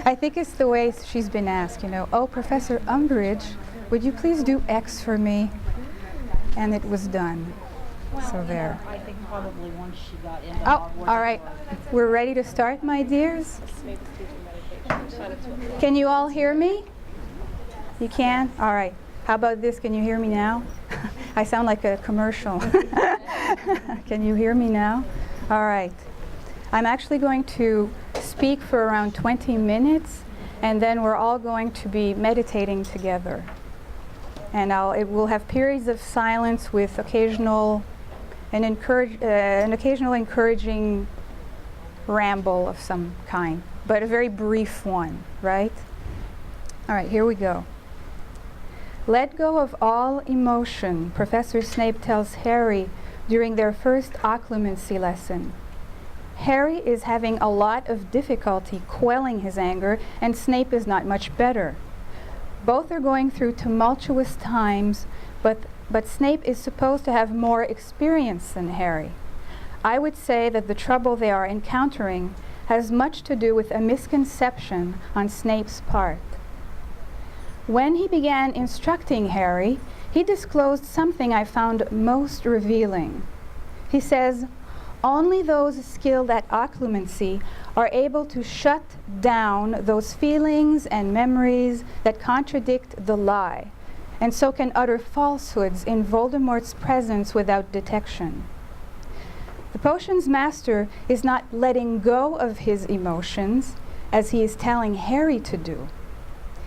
I think it's the way she's been asked, you know, oh, Professor Umbridge, would you please do X for me? And it was done. Well, So there. I think probably once she got into Oh, Hogwarts. all right. We're ready to start, my dears? Can you all hear me? You can? All right. How about this? Can you hear me now? I sound like a commercial. Can you hear me now? All right. I'm actually going to speak for around 20 minutes, and then we're all going to be meditating together. And we'll have periods of silence with an occasional encouraging ramble of some kind, but a very brief one, right? All right, here we go. Let go of all emotion, Professor Snape tells Harry during their first occlumency lesson. Harry is having a lot of difficulty quelling his anger, and Snape is not much better. Both are going through tumultuous times, but Snape is supposed to have more experience than Harry. I would say that the trouble they are encountering has much to do with a misconception on Snape's part. When he began instructing Harry, he disclosed something I found most revealing. He says, only those skilled at occlumency are able to shut down those feelings and memories that contradict the lie, and so can utter falsehoods in Voldemort's presence without detection. The potion's master is not letting go of his emotions, as he is telling Harry to do.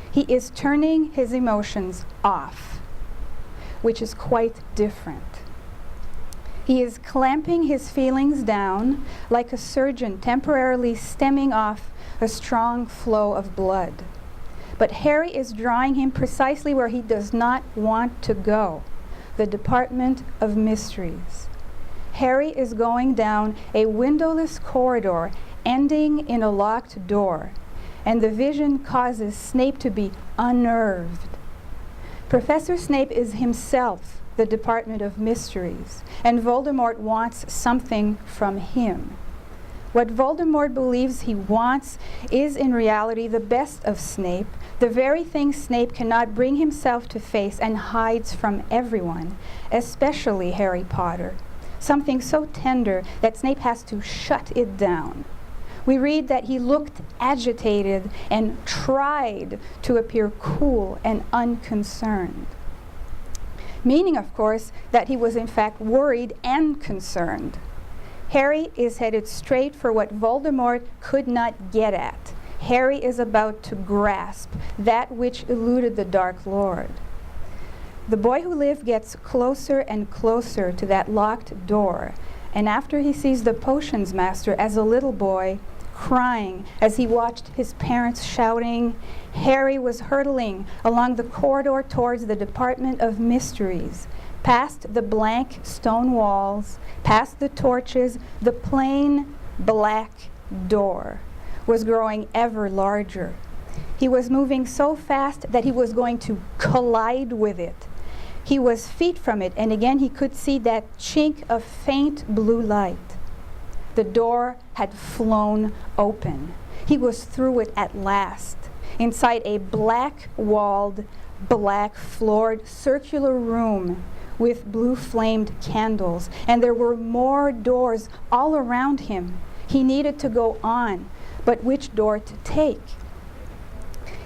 He is turning his emotions off, which is quite different. He is clamping his feelings down like a surgeon temporarily stemming off a strong flow of blood. But Harry is drawing him precisely where he does not want to go, the Department of Mysteries. Harry is going down a windowless corridor ending in a locked door, and the vision causes Snape to be unnerved. Professor Snape is himself the Department of Mysteries, and Voldemort wants something from him. What Voldemort believes he wants is in reality the best of Snape, the very thing Snape cannot bring himself to face and hides from everyone, especially Harry Potter. Something so tender that Snape has to shut it down. We read that he looked agitated and tried to appear cool and unconcerned. Meaning, of course, that he was in fact worried and concerned. Harry is headed straight for what Voldemort could not get at. Harry is about to grasp that which eluded the Dark Lord. The boy who lived gets closer and closer to that locked door, and after he sees the potions master as a little boy, crying as he watched his parents shouting, Harry was hurtling along the corridor towards the Department of Mysteries, past the blank stone walls, past the torches. The plain black door was growing ever larger. He was moving so fast that he was going to collide with it. He was feet from it, and again he could see that chink of faint blue light. The door had flown open. He was through it at last, inside a black-walled, black-floored, circular room with blue-flamed candles, and there were more doors all around him. He needed to go on, but which door to take?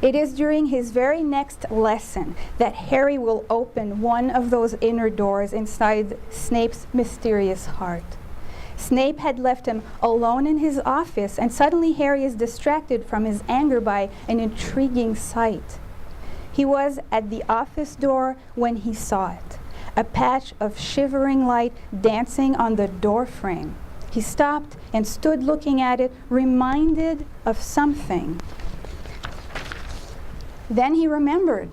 It is during his very next lesson that Harry will open one of those inner doors inside Snape's mysterious heart. Snape had left him alone in his office, and suddenly Harry is distracted from his anger by an intriguing sight. He was at the office door when he saw it, a patch of shivering light dancing on the door frame. He stopped and stood looking at it, reminded of something. Then he remembered.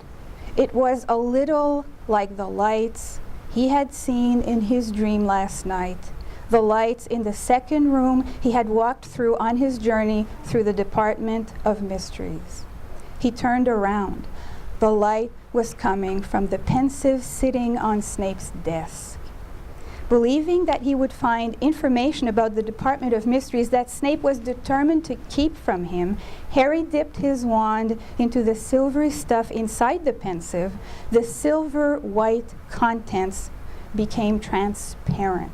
It was a little like the lights he had seen in his dream last night, the lights in the second room he had walked through on his journey through the Department of Mysteries. He turned around. The light was coming from the pensive sitting on Snape's desk. Believing that he would find information about the Department of Mysteries that Snape was determined to keep from him, Harry dipped his wand into the silvery stuff inside the pensieve. The silver-white contents became transparent.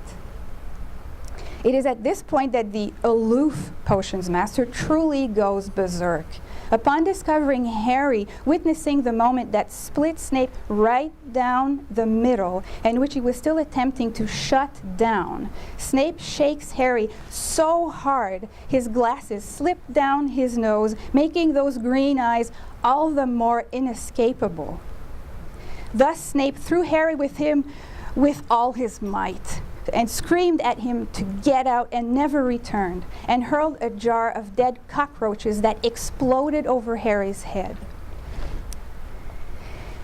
It is at this point that the aloof potions master truly goes berserk. Upon discovering Harry witnessing the moment that split Snape right down the middle, and which he was still attempting to shut down, Snape shakes Harry so hard his glasses slip down his nose, making those green eyes all the more inescapable. Thus Snape threw Harry with him with all his might, and screamed at him to get out and never returned, and hurled a jar of dead cockroaches that exploded over Harry's head.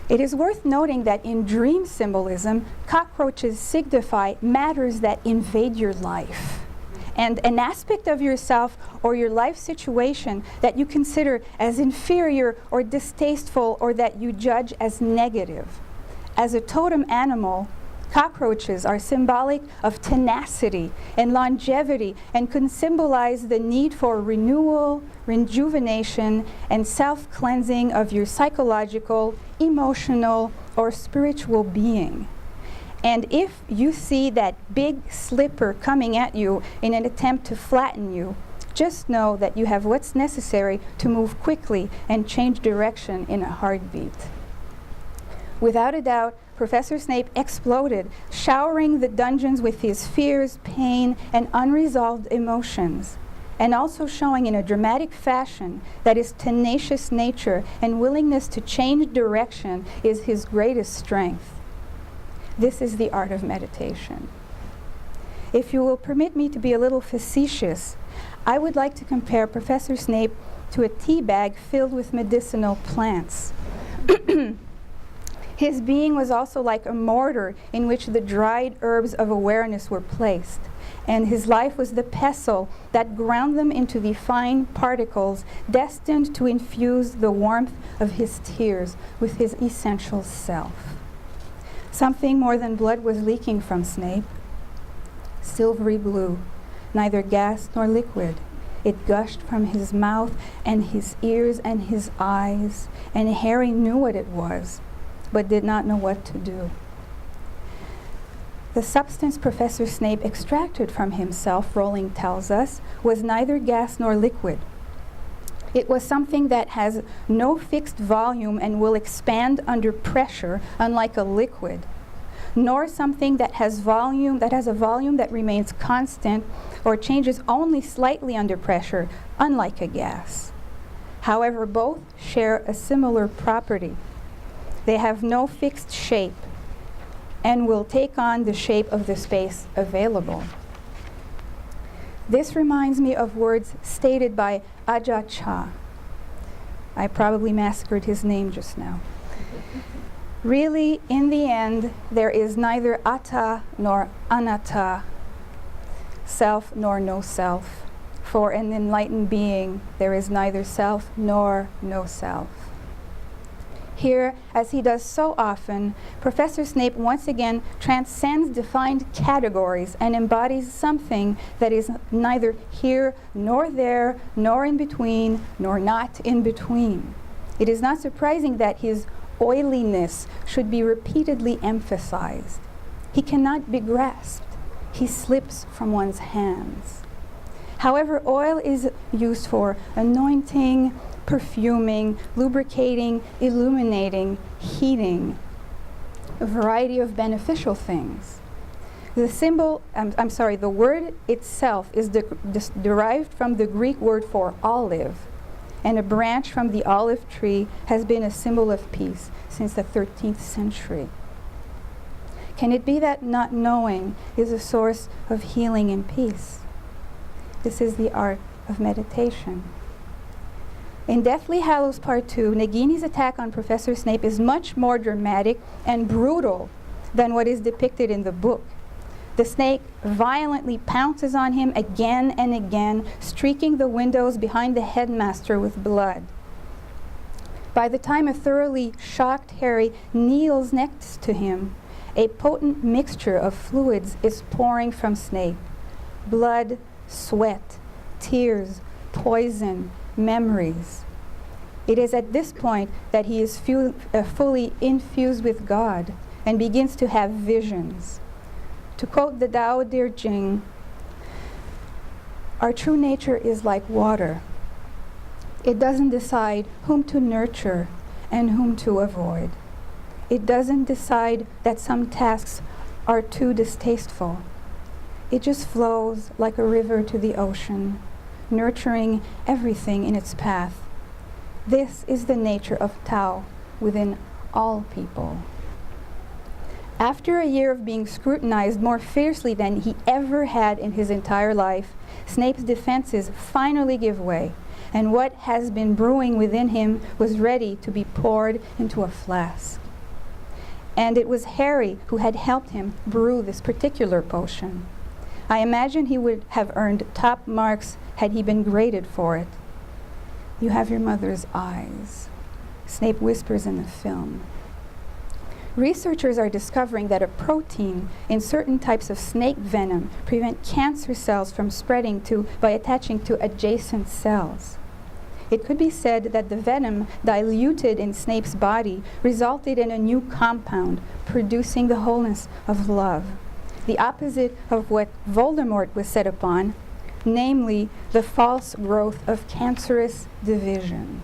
It is worth noting that in dream symbolism, cockroaches signify matters that invade your life, and an aspect of yourself or your life situation that you consider as inferior or distasteful or that you judge as negative. As a totem animal, cockroaches are symbolic of tenacity and longevity and can symbolize the need for renewal, rejuvenation, and self-cleansing of your psychological, emotional, or spiritual being. And if you see that big slipper coming at you in an attempt to flatten you, just know that you have what's necessary to move quickly and change direction in a heartbeat. Without a doubt, Professor Snape exploded, showering the dungeons with his fears, pain, and unresolved emotions, and also showing in a dramatic fashion that his tenacious nature and willingness to change direction is his greatest strength. This is the art of meditation. If you will permit me to be a little facetious, I would like to compare Professor Snape to a tea bag filled with medicinal plants. His being was also like a mortar in which the dried herbs of awareness were placed, and his life was the pestle that ground them into the fine particles destined to infuse the warmth of his tears with his essential self. Something more than blood was leaking from Snape. Silvery blue, neither gas nor liquid. It gushed from his mouth and his ears and his eyes, and Harry knew what it was, but did not know what to do. The substance Professor Snape extracted from himself, Rowling tells us, was neither gas nor liquid. It was something that has no fixed volume and will expand under pressure, unlike a liquid, nor something that has a volume that remains constant or changes only slightly under pressure, unlike a gas. However, both share a similar property. They have no fixed shape and will take on the shape of the space available. This reminds me of words stated by Ajahn. I probably massacred his name just now. Really, in the end, there is neither atta nor anatta, self nor no self. For an enlightened being, there is neither self nor no self. Here, as he does so often, Professor Snape once again transcends defined categories and embodies something that is neither here nor there, nor in between, nor not in between. It is not surprising that his oiliness should be repeatedly emphasized. He cannot be grasped. He slips from one's hands. However, oil is used for anointing, perfuming, lubricating, illuminating, heating, a variety of beneficial things. The word itself is derived from the Greek word for olive, and a branch from the olive tree has been a symbol of peace since the 13th century. Can it be that not knowing is a source of healing and peace? This is the art of meditation. In Deathly Hallows Part 2, Nagini's attack on Professor Snape is much more dramatic and brutal than what is depicted in the book. The snake violently pounces on him again and again, streaking the windows behind the headmaster with blood. By the time a thoroughly shocked Harry kneels next to him a potent mixture of fluids is pouring from Snape. Blood, sweat, tears, poison, memories. It is at this point that he is fully infused with God and begins to have visions. To quote the Tao Te Ching, our true nature is like water. It doesn't decide whom to nurture and whom to avoid. It doesn't decide that some tasks are too distasteful. It just flows like a river to the ocean, nurturing everything in its path. This is the nature of Tao within all people. After a year of being scrutinized more fiercely than he ever had in his entire life, Snape's defenses finally give way, and what has been brewing within him was ready to be poured into a flask. And it was Harry who had helped him brew this particular potion. I imagine he would have earned top marks had he been graded for it. "You have your mother's eyes," Snape whispers in the film. Researchers are discovering that a protein in certain types of snake venom prevent cancer cells from spreading by attaching to adjacent cells. It could be said that the venom diluted in Snape's body resulted in a new compound producing the wholeness of love, the opposite of what Voldemort was set upon, namely the false growth of cancerous division.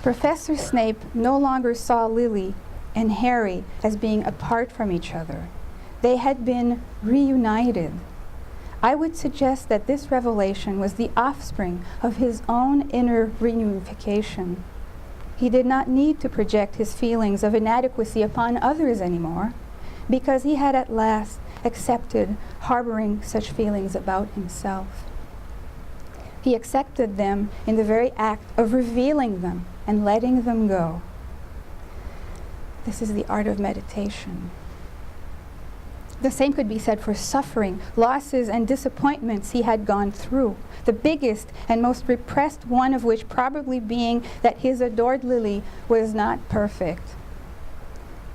Professor Snape no longer saw Lily and Harry as being apart from each other. They had been reunited. I would suggest that this revelation was the offspring of his own inner reunification. He did not need to project his feelings of inadequacy upon others anymore, because he had at last accepted harboring such feelings about himself. He accepted them in the very act of revealing them and letting them go. This is the art of meditation. The same could be said for suffering, losses, and disappointments he had gone through, the biggest and most repressed one of which probably being that his adored Lily was not perfect.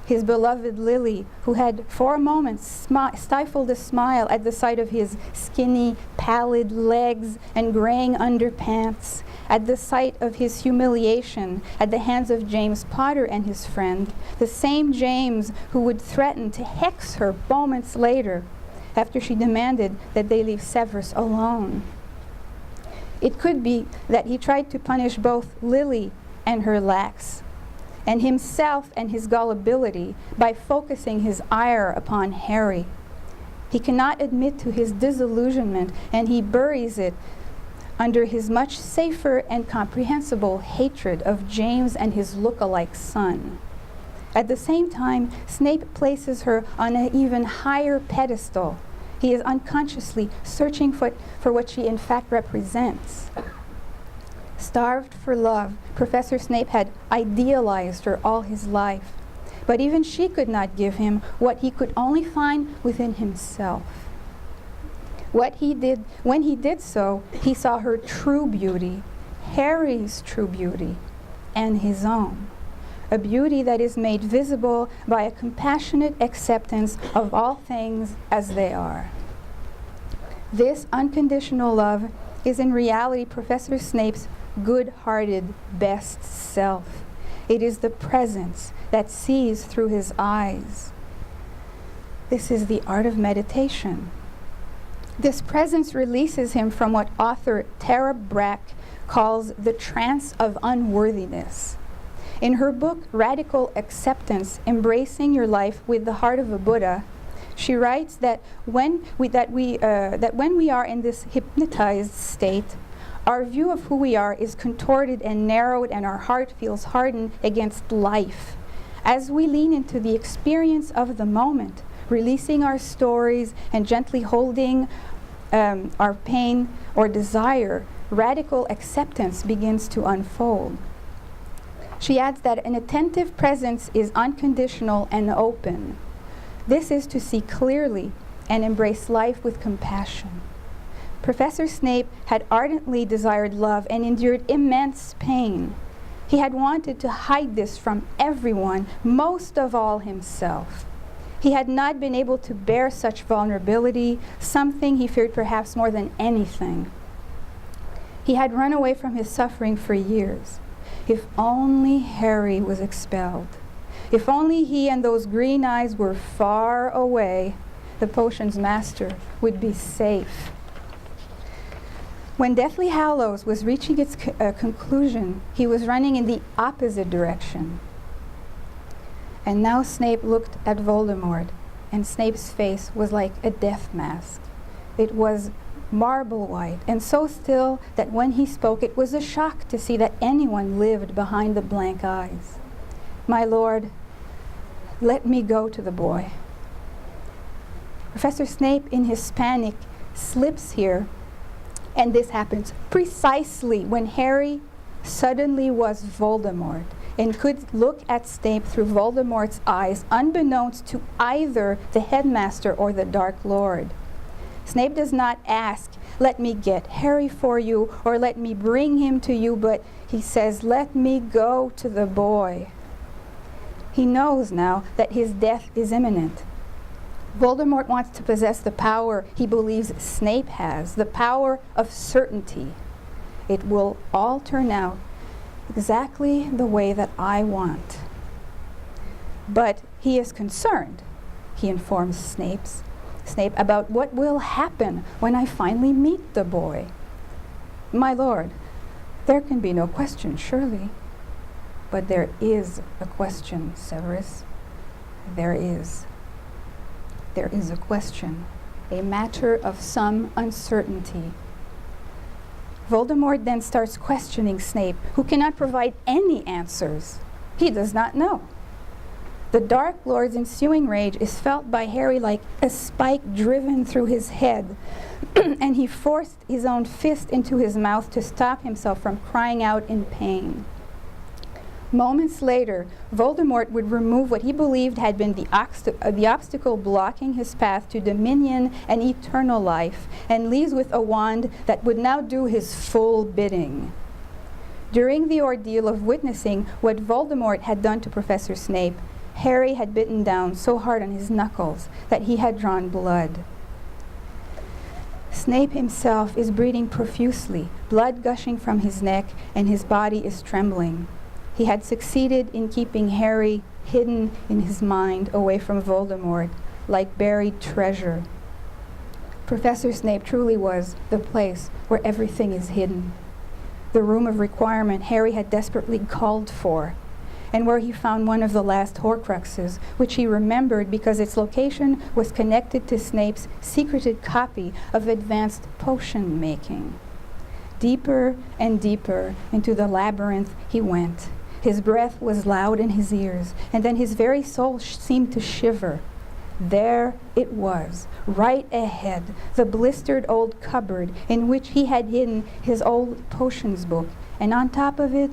His beloved Lily, who had for a moment stifled a smile at the sight of his skinny, pallid legs and graying underpants, at the sight of his humiliation at the hands of James Potter and his friend, the same James who would threaten to hex her moments later after she demanded that they leave Severus alone. It could be that he tried to punish both Lily and her lacks, and himself and his gullibility by focusing his ire upon Harry. He cannot admit to his disillusionment, and he buries it under his much safer and comprehensible hatred of James and his look-alike son. At the same time, Snape places her on an even higher pedestal. He is unconsciously searching for what she in fact represents. Starved for love, Professor Snape had idealized her all his life, but even she could not give him what he could only find within himself. When he did so, he saw her true beauty, Harry's true beauty, and his own. A beauty that is made visible by a compassionate acceptance of all things as they are. This unconditional love is in reality Professor Snape's good-hearted best self. It is the presence that sees through his eyes. This is the art of meditation. This presence releases him from what author Tara Brach calls the trance of unworthiness. In her book, Radical Acceptance, Embracing Your Life with the Heart of a Buddha, she writes that when we are in this hypnotized state, our view of who we are is contorted and narrowed, and our heart feels hardened against life. As we lean into the experience of the moment, releasing our stories and gently holding our pain or desire, radical acceptance begins to unfold. She adds that an attentive presence is unconditional and open. This is to see clearly and embrace life with compassion. Professor Snape had ardently desired love and endured immense pain. He had wanted to hide this from everyone, most of all himself. He had not been able to bear such vulnerability, something he feared perhaps more than anything. He had run away from his suffering for years. If only Harry was expelled. If only he and those green eyes were far away, the potion's master would be safe. When Deathly Hallows was reaching its conclusion, he was running in the opposite direction. And now Snape looked at Voldemort, and Snape's face was like a death mask. It was marble white, and so still that when he spoke it was a shock to see that anyone lived behind the blank eyes. "My lord, let me go to the boy." Professor Snape, in his panic, slips here, and this happens precisely when Harry suddenly was Voldemort and could look at Snape through Voldemort's eyes, unbeknownst to either the headmaster or the Dark Lord. Snape does not ask, "Let me get Harry for you," or "Let me bring him to you," but he says, "Let me go to the boy." He knows now that his death is imminent. Voldemort wants to possess the power he believes Snape has, the power of certainty. It will all turn out exactly the way that I want. But he is concerned, he informs Snape, about what will happen when I finally meet the boy. "My lord, there can be no question, surely." "But there is a question, Severus. There is. There is a question, a matter of some uncertainty." Voldemort then starts questioning Snape, who cannot provide any answers. He does not know. The Dark Lord's ensuing rage is felt by Harry like a spike driven through his head, and he forced his own fist into his mouth to stop himself from crying out in pain. Moments later, Voldemort would remove what he believed had been the obstacle blocking his path to dominion and eternal life, and leaves with a wand that would now do his full bidding. During the ordeal of witnessing what Voldemort had done to Professor Snape, Harry had bitten down so hard on his knuckles that he had drawn blood. Snape himself is bleeding profusely, blood gushing from his neck, and his body is trembling. He had succeeded in keeping Harry hidden in his mind away from Voldemort, like buried treasure. Professor Snape truly was the place where everything is hidden. The room of requirement Harry had desperately called for, and where he found one of the last Horcruxes, which he remembered because its location was connected to Snape's secreted copy of advanced potion making. Deeper and deeper into the labyrinth he went. His breath was loud in his ears, and then his very soul seemed to shiver. There it was, right ahead, the blistered old cupboard in which he had hidden his old potions book, and on top of it,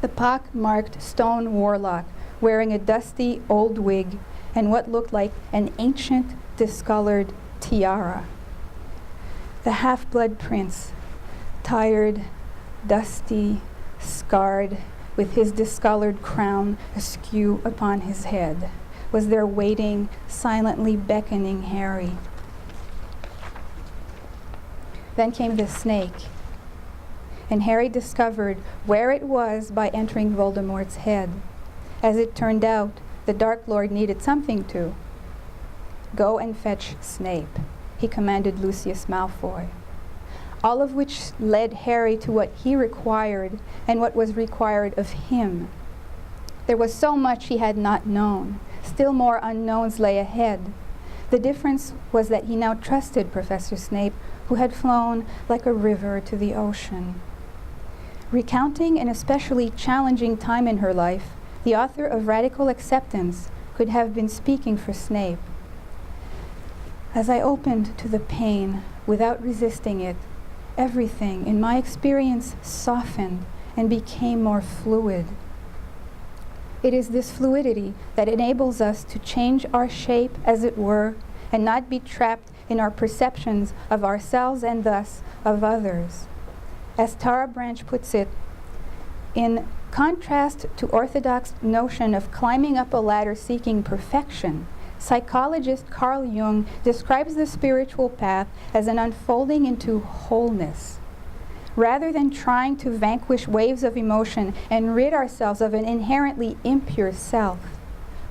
the pock-marked stone warlock wearing a dusty old wig and what looked like an ancient, discolored tiara. The half-blood prince, tired, dusty, scarred, with his discolored crown askew upon his head, was there waiting, silently beckoning Harry. Then came the snake, and Harry discovered where it was by entering Voldemort's head. As it turned out, the Dark Lord needed something to. "Go and fetch Snape," he commanded Lucius Malfoy. All of which led Harry to what he required and what was required of him. There was so much he had not known. Still more unknowns lay ahead. The difference was that he now trusted Professor Snape, who had flown like a river to the ocean. Recounting an especially challenging time in her life, the author of Radical Acceptance could have been speaking for Snape. "As I opened to the pain without resisting it, everything in my experience softened and became more fluid. It is this fluidity that enables us to change our shape, as it were, and not be trapped in our perceptions of ourselves and thus of others. As Tara Branch puts it, in contrast to orthodox notion of climbing up a ladder seeking perfection, psychologist Carl Jung describes the spiritual path as an unfolding into wholeness. Rather than trying to vanquish waves of emotion and rid ourselves of an inherently impure self,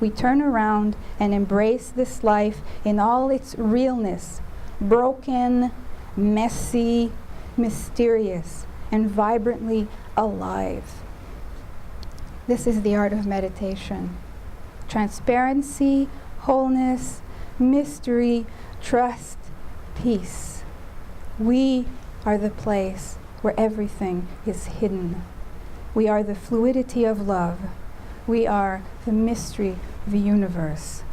we turn around and embrace this life in all its realness, broken, messy, mysterious, and vibrantly alive. This is the art of meditation. Transparency, wholeness, mystery, trust, peace. We are the place where everything is hidden. We are the fluidity of love. We are the mystery of the universe.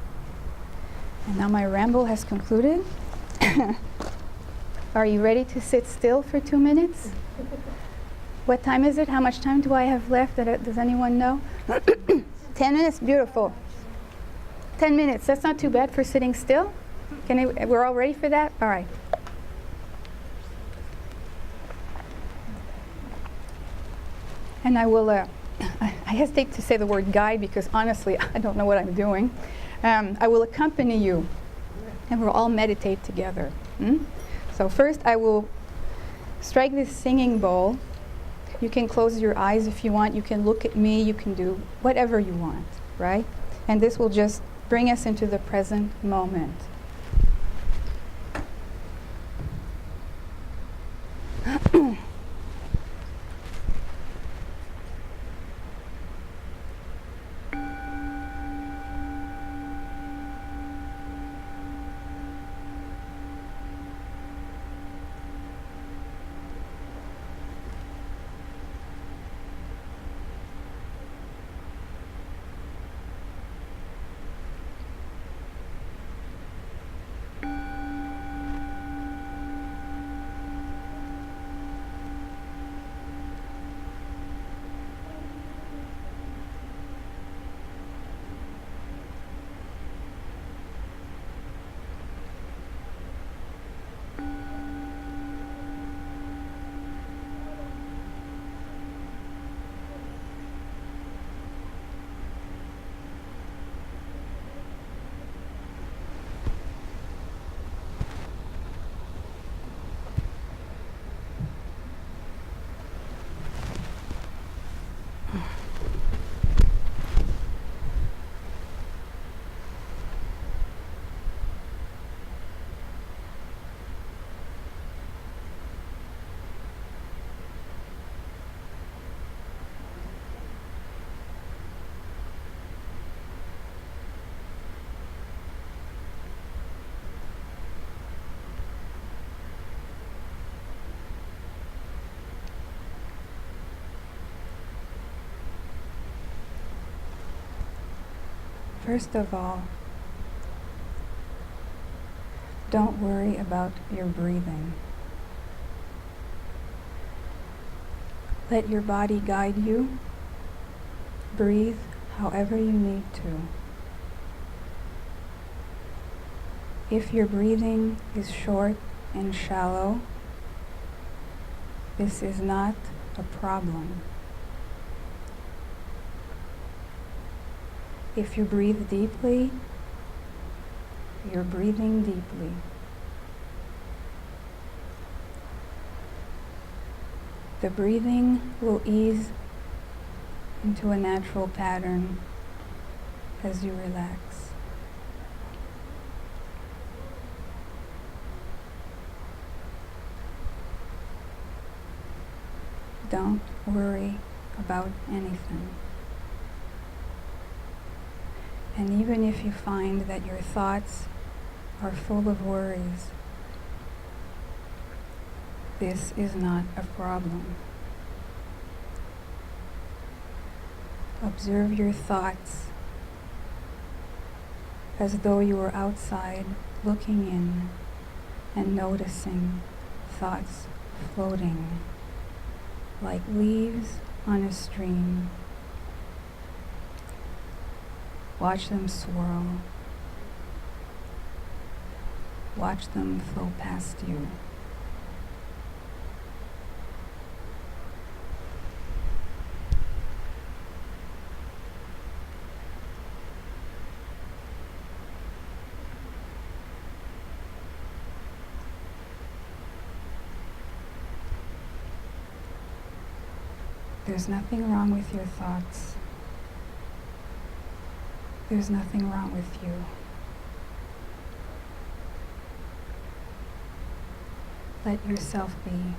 And now my ramble has concluded. Are you ready to sit still for 2 minutes? What time is it? How much time do I have left? Does anyone know? 10 minutes? Beautiful. 10 minutes. That's not too bad for sitting still. We're all ready for that? All right. And I will, I hesitate to say the word guide because honestly, I don't know what I'm doing. I will accompany you and we'll all meditate together. So first I will strike this singing bowl. You can close your eyes if you want. You can look at me. You can do whatever you want, right? And this will just bring us into the present moment. First of all, don't worry about your breathing. Let your body guide you. Breathe however you need to. If your breathing is short and shallow, this is not a problem. If you breathe deeply, you're breathing deeply. The breathing will ease into a natural pattern as you relax. Don't worry about anything. And even if you find that your thoughts are full of worries, this is not a problem. Observe your thoughts as though you were outside looking in and noticing thoughts floating like leaves on a stream. Watch them swirl. Watch them flow past you. There's nothing wrong with your thoughts. There's nothing wrong with you. Let yourself be.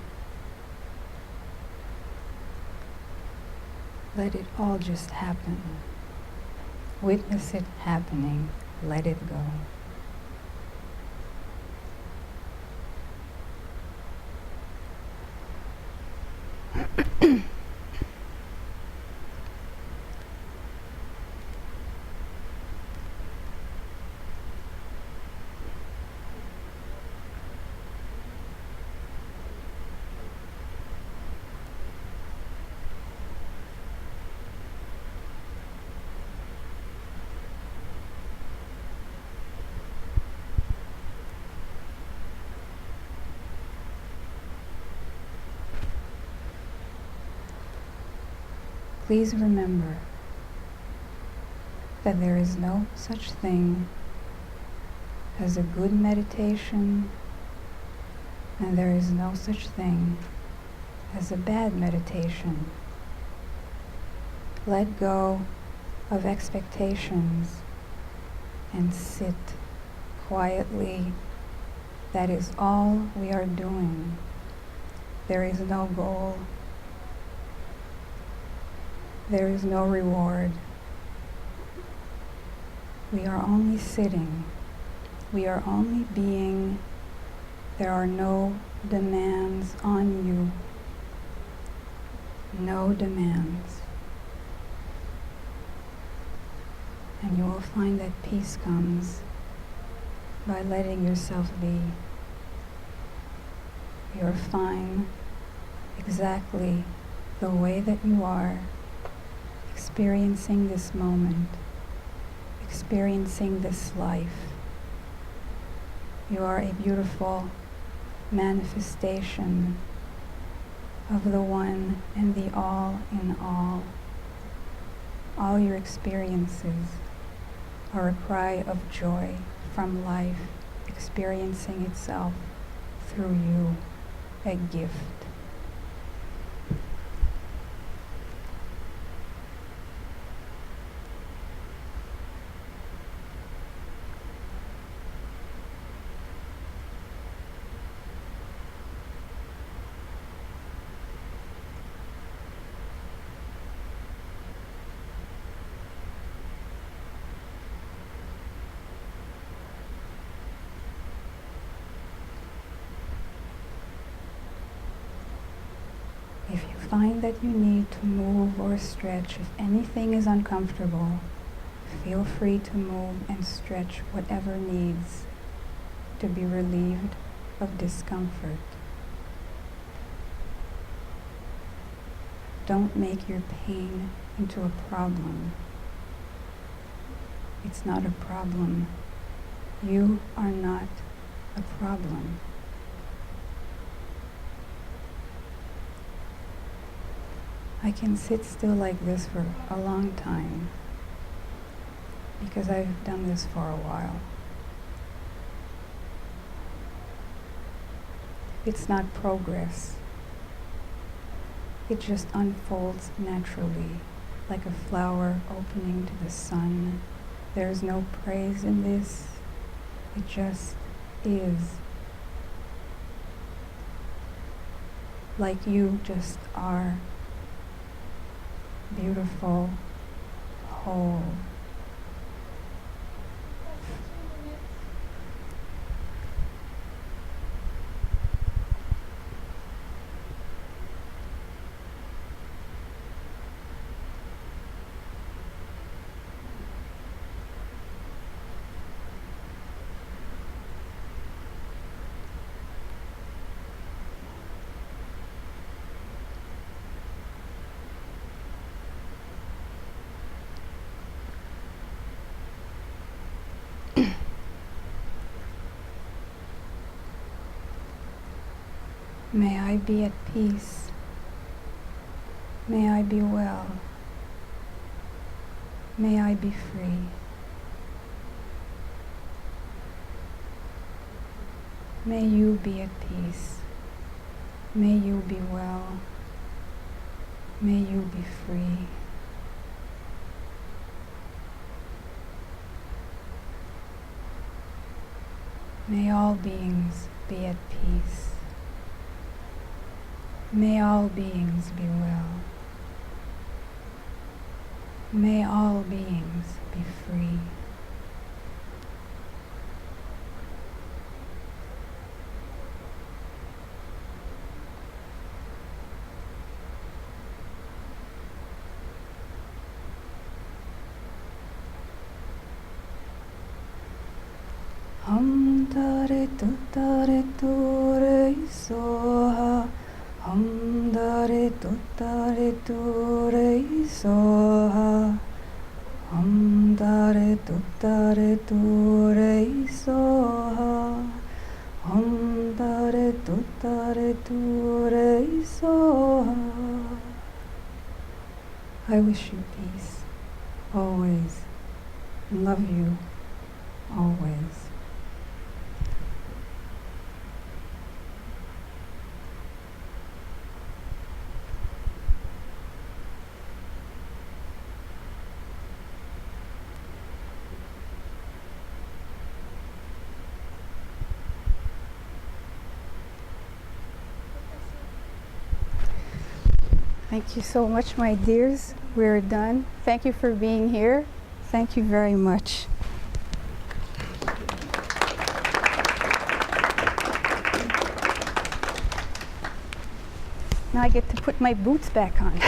Let it all just happen. Witness it happening. Let it go. Please remember that there is no such thing as a good meditation, and there is no such thing as a bad meditation. Let go of expectations and sit quietly. That is all we are doing. There is no goal. There is no reward. We are only sitting. We are only being. There are no demands on you. No demands. And you will find that peace comes by letting yourself be. You're fine exactly the way that you are, experiencing this moment, experiencing this life. You are a beautiful manifestation of the one and the all in all. All your experiences are a cry of joy from life experiencing itself through you, a gift. If you find that you need to move or stretch, if anything is uncomfortable, feel free to move and stretch whatever needs to be relieved of discomfort. Don't make your pain into a problem. It's not a problem. You are not a problem. I can sit still like this for a long time because I've done this for a while. It's not progress. It just unfolds naturally, like a flower opening to the sun. There's no praise in this. It just is. Like you just are. Beautiful, whole. May I be at peace. May I be well. May I be free. May you be at peace. May you be well. May you be free. May all beings be at peace. May all beings be well. May all beings be free. Hum tare tu re soha. Hum tare tu re soha. Hum tare tu re soha. Hum tare tu re soha. I wish you peace, always, and love you, always. Thank you so much, my dears. We're done. Thank you for being here. Thank you very much. Now I get to put my boots back on.